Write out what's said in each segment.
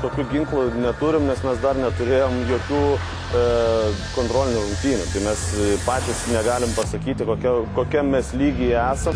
tokių ginklų neturim, nes mes dar neturėjom jokių kontrolinių rungtynių. Tai mes patys negalim pasakyti, kokiam mes lygyje esam.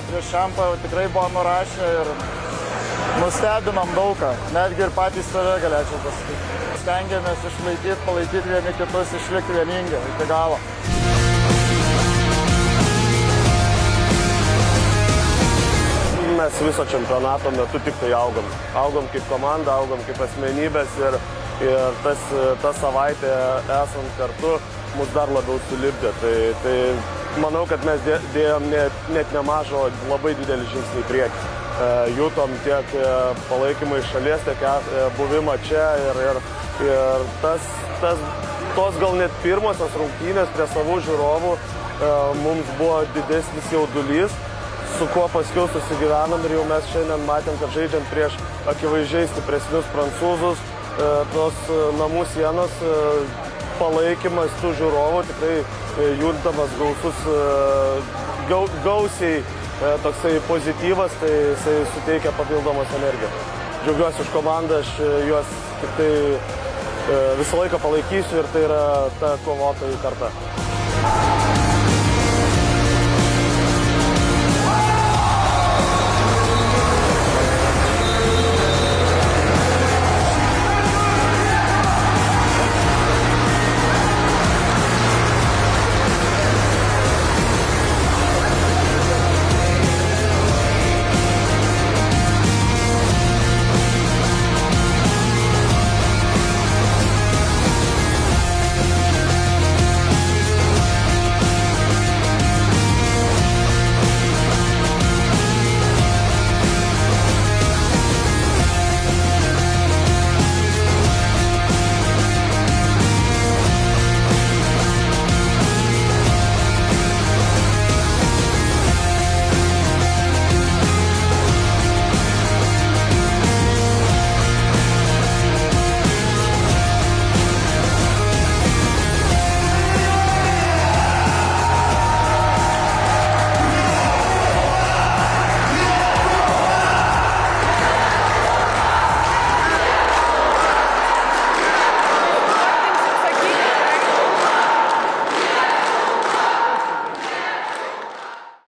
Prieš Šampą tikrai buvo nurašę ir nustebinom daugą, netgi ir patys save galėčiau pasakyti. Stengiamės palaikyti vieni kitus, išlikti vieningi iki galo. Mes viso čempionato metu tik tai augam. Augam kaip komanda, augam kaip asmenybės ir ta savaitė esant kartu mus dar labiau sulipdė. Tai manau, kad mes dėjom net nemažo, labai didelį žingsnį į priekį. Jutom tiek palaikymą iš šalies, tiek buvimą čia ir tos gal net pirmosios rungtynės prie savų žiūrovų mums buvo didesnis jaudulys, su kuo paskiau susigyvenom ir jau mes šiandien matėm, kad žaidžiant prieš akivaizdžiai stipresnius prancūzus, tos namų sienos palaikymas tų žiūrovų tikrai juntamas gausiai toksai pozityvas, tai jisai suteikia papildomos energijos. Džiaugiuosi už komandą, aš juos tik tai visą laiką palaikysiu ir tai yra ta kovotojų karta.